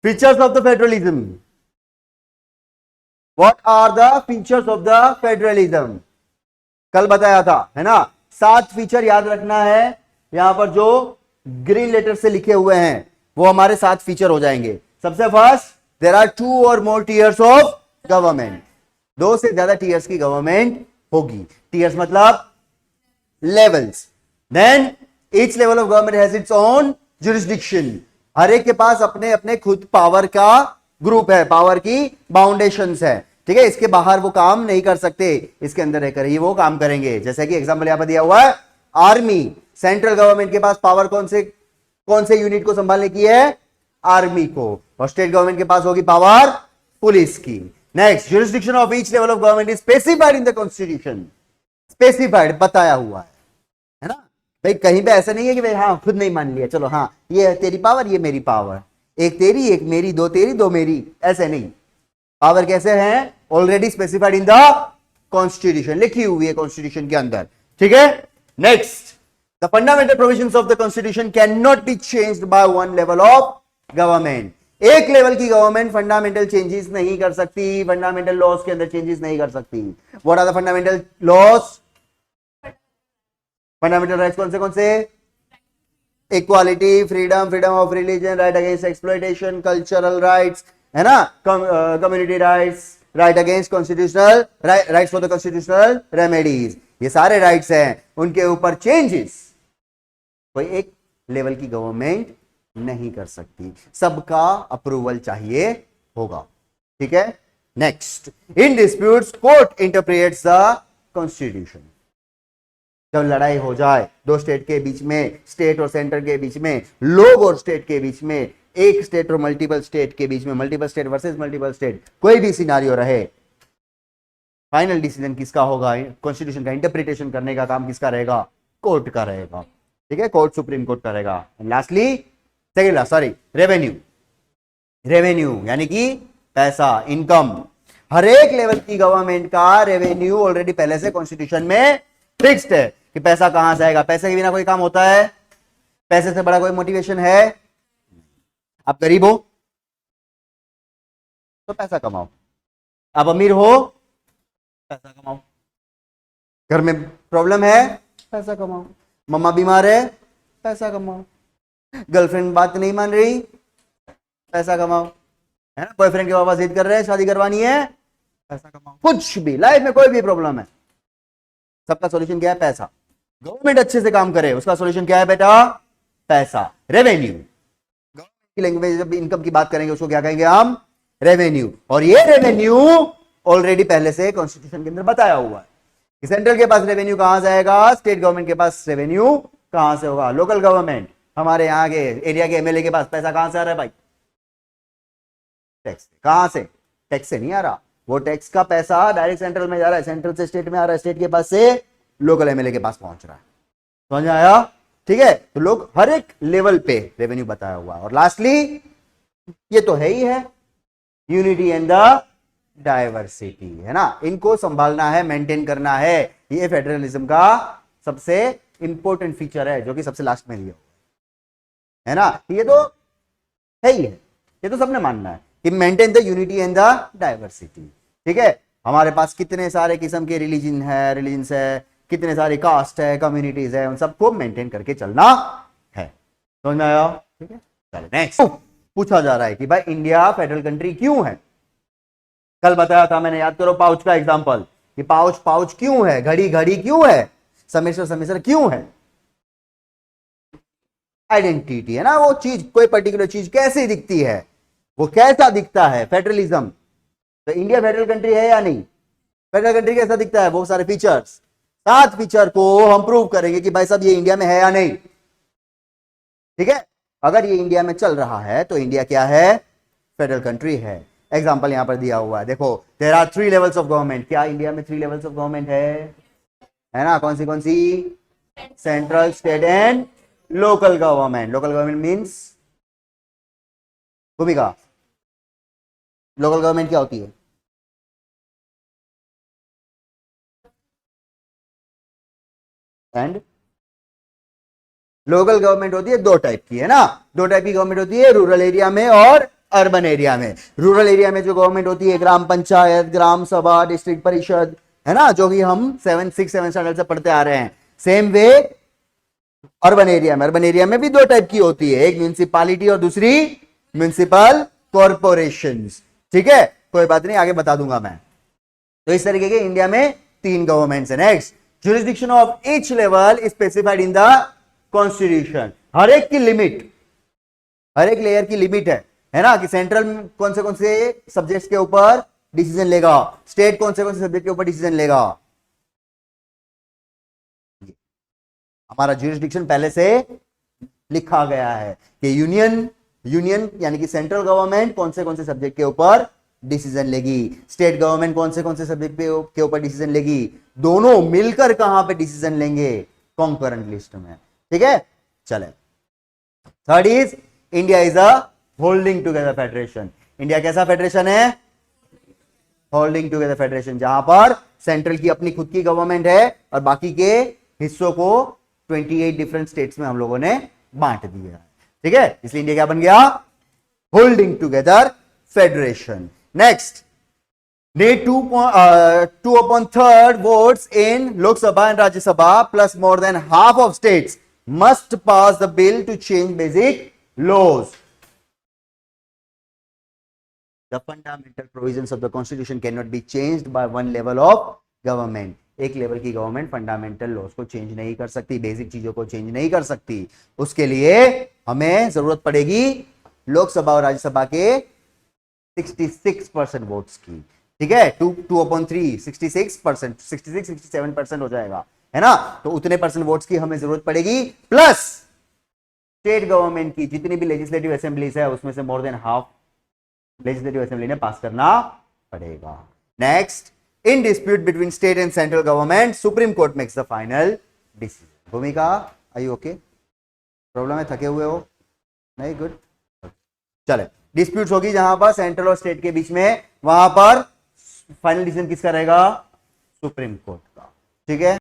Features of the federalism, what are the features of the federalism, कल बताया था, है ना। 7 फीचर याद रखना है, यहां पर जो ग्रीन लेटर से लिखे हुए हैं वो हमारे 7 फीचर हो जाएंगे। सबसे फर्स्ट, देर आर 2 और मोर टीयर्स ऑफ गवर्नमेंट, 2 से ज्यादा टीयर्स की गवर्नमेंट होगी। टीयर्स मतलब levels. Then each level of government has its own jurisdiction, हर एक के पास अपने अपने खुद पावर का ग्रुप है, पावर की बाउंडेशंस है, ठीक है। इसके बाहर वो काम नहीं कर सकते, इसके अंदर रहकर ही वो काम करेंगे। जैसे कि एग्जांपल यहां पर दिया हुआ है, आर्मी, सेंट्रल गवर्नमेंट के पास पावर कौन से यूनिट को संभालने की है, आर्मी को, और स्टेट गवर्नमेंट के पास होगी पावर पुलिस की। Next, jurisdiction of each level of government is specified in the constitution, specified, बताया हुआ है ना। भाई कहीं पे ऐसा नहीं है कि भाई हाँ खुद नहीं मान लिया, चलो हाँ ये तेरी पावर ये मेरी पावर, एक तेरी एक मेरी, दो तेरी दो मेरी, ऐसे नहीं। पावर कैसे है, already specified in the constitution, लिखी हुई है कॉन्स्टिट्यूशन के अंदर, ठीक है। Next, the fundamental provisions of the constitution can not be changed by one level of government, एक लेवल की गवर्नमेंट फंडामेंटल चेंजेस नहीं कर सकती, फंडामेंटल लॉस के अंदर चेंजेस नहीं कर सकती। What are the fundamental laws, fundamental rights कौन से, equality, freedom, freedom of religion, right against exploitation, cultural rights, है ना, community rights, right against constitutional rights for the constitutional remedies, ये सारे राइट्स हैं, उनके ऊपर चेंजेस कोई एक लेवल की गवर्नमेंट नहीं कर सकती, सबका अप्रूवल चाहिए होगा, ठीक है। Next, in disputes court interprets the constitution, जब लड़ाई हो जाए दो स्टेट के बीच में, स्टेट और सेंटर के बीच में, लोग और स्टेट के बीच में, एक स्टेट और मल्टीपल स्टेट के बीच में, multiple state versus multiple state, कोई भी सिनारियो रहे, फाइनल डिसीजन किसका होगा, कॉन्स्टिट्यूशन का इंटरप्रिटेशन करने का काम किसका रहेगा, कोर्ट का रहेगा, ठीक है, कोर्ट सुप्रीम कोर्ट का रहेगा। Lastly second, sorry, revenue, revenue यानी कि पैसा, इनकम, हर एक लेवल की गवर्नमेंट का रेवेन्यू ऑलरेडी पहले से कॉन्स्टिट्यूशन में फिक्स्ड है कि पैसा कहां से आएगा, पैसे के बिना कोई काम होता है, पैसे से बड़ा कोई मोटिवेशन है, आप गरीब हो तो पैसा कमाओ, आप अमीर हो पैसा कमाओ, घर में प्रॉब्लम है पैसा कमाओ, मम्मा बीमार है पैसा कमाओ, गर्लफ्रेंड बात नहीं मान रही पैसा कमाओ, है ना, बॉयफ्रेंड के पापा जिद कर रहे हैं शादी करवानी है पैसा कमाओ, कुछ भी लाइफ में कोई भी प्रॉब्लम है, सबका सॉल्यूशन क्या है, पैसा। गवर्नमेंट अच्छे से काम करे उसका सॉल्यूशन क्या है बेटा, पैसा, रेवेन्यू। गवर्नमेंट की लैंग्वेज जब इनकम की बात करेंगे उसको क्या कहेंगे हम, रेवेन्यू, और ये रेवेन्यू ऑलरेडी पहले से कॉन्स्टिट्यूशन के अंदर बताया हुआ है कि सेंट्रल के पास रेवेन्यू कहां से आएगा, स्टेट गवर्नमेंट के पास रेवेन्यू कहां से होगा, लोकल गवर्नमेंट, हमारे यहाँ के एरिया के एमएलए के पास पैसा कहां से आ रहा है भाई, टैक्स, कहां से, टैक्स से नहीं आ रहा, वो टैक्स का पैसा डायरेक्ट सेंट्रल में जा रहा है, सेंट्रल से स्टेट में आ रहा है, स्टेट के पास से लोकल एमएलए के पास पहुंच रहा है, समझ में आया, ठीक है। तो लोग हर एक लेवल पे रेवेन्यू बताया हुआ है। और लास्टली ये तो है ही है, यूनिटी एंड द डाइवर्सिटी, है ना, इनको संभालना है, मेंटेन करना है, ये फेडरलिज्म का सबसे इंपॉर्टेंट फीचर है जो कि सबसे लास्ट में लिया है ना। ये तो है ही है, ये तो सबने मानना है कि maintain the unity and the diversity, ठीक है। हमारे पास कितने सारे किस्म के रिलीजन्स है, कितने सारे कास्ट है, कम्युनिटीज है, उन सबको मेंटेन करके चलना है, समझ में आया, ठीक है। चलो नेक्स्ट, पूछा जा रहा है कि भाई इंडिया फेडरल कंट्री क्यों है, कल बताया था मैंने, याद करो पाउच का एग्जांपल, कि पाउच पाउच क्यों है, घड़ी घड़ी क्यों है, समेसर समेसर क्यों है, आइडेंटिटी, है ना, वो चीज, कोई पर्टिकुलर चीज कैसी दिखती है, वो कैसा दिखता है, फेडरलिज्म। तो इंडिया फेडरल कंट्री है या नहीं, फेडरल कंट्री कैसा दिखता है, बहुत सारे फीचर्स, 7 फीचर को हम प्रूव करेंगे कि भाई साहब ये इंडिया में है या नहीं, ठीक है। अगर ये इंडिया में चल रहा है तो इंडिया क्या है, फेडरल कंट्री है। एग्जांपल यहां पर दिया हुआ है, देखो, there are 3 levels of government, क्या इंडिया में 3 लेवल्स ऑफ गवर्नमेंट है ना, कौन सी, central, state and local government. Local government means भूमिका, लोकल गवर्नमेंट क्या होती है, एंड लोकल गवर्नमेंट होती है 2 टाइप की, है ना, 2 टाइप की गवर्नमेंट होती है, रूरल एरिया में और अर्बन एरिया में। रूरल एरिया में जो गवर्नमेंट होती है, ग्राम पंचायत, ग्राम सभा, डिस्ट्रिक्ट परिषद, है ना, जो कि हम 6 7 स्टैंडर्ड से पढ़ते आ रहे हैं। सेम वे अर्बन एरिया में भी दो टाइप की होती है, एक म्यूनिसिपालिटी और दूसरी म्यूनिसिपल कॉरपोरेशंस। ठीक है, कोई बात नहीं, आगे बता दूंगा मैं। तो इस तरीके के इंडिया में 3 गवर्नमेंट्स है। Next, jurisdiction of each level is specified in the constitution। हर एक की लिमिट, हर एक लेयर की लिमिट है ना, कि सेंट्रल कौन से सब्जेक्ट्स के ऊपर डिसीजन लेगा, स्टेट कौन से सब्जेक्ट के ऊपर डिसीजन लेगा। हमारा ज्यूरिसडिक्शन पहले से लिखा गया है कि यूनियन यानी कि सेंट्रल गवर्नमेंट कौन से सब्जेक्ट के ऊपर डिसीजन लेगी, स्टेट गवर्नमेंट कौन से सब्जेक्ट के ऊपर डिसीजन लेगी, दोनों मिलकर कहां पे डिसीजन लेंगे, कॉन्करेंट लिस्ट में। ठीक है, चले। Third is India is a holding together federation. India कैसा फेडरेशन है? होल्डिंग टुगेदर फेडरेशन, जहां पर सेंट्रल की अपनी खुद की गवर्नमेंट है और बाकी के हिस्सों को 28 डिफरेंट स्टेट्स में हम लोगों ने बांट दिया है। ठीक है, इसलिए इंडिया क्या बन गया? Holding together federation. Next, need 2/3 votes in Lok Sabha and Rajya Sabha plus more than half of states must pass the bill to change basic laws. The fundamental provisions of the constitution cannot be changed by one level of government। एक level की government fundamental loss को change नहीं कर सकती, basic चीजों को change नहीं कर सकती। उसके लिए हमें जरूरत पड़ेगी लोकसभा और राज्यसभा के 66% वोट्स की। ठीक है, 2/3 66%, 67% हो जाएगा, है ना। तो उतने परसेंट वोट्स की हमें जरूरत पड़ेगी, प्लस स्टेट गवर्नमेंट की जितनी भी लेजिस्लेटिव असेंबलीज है उसमें से more than half legislative assembly ने पास करना पड़ेगा। Next, in dispute between state and central government supreme court makes the final decision. भूमिका, आर यू ओके? प्रॉब्लम है, थके हुए हो? नहीं, गुड। चले, डिस्प्यूट्स होगी जहां पर सेंट्रल और स्टेट के बीच में, वहां पर फाइनल डिसीजन किसका रहेगा? सुप्रीम कोर्ट का। ठीक है।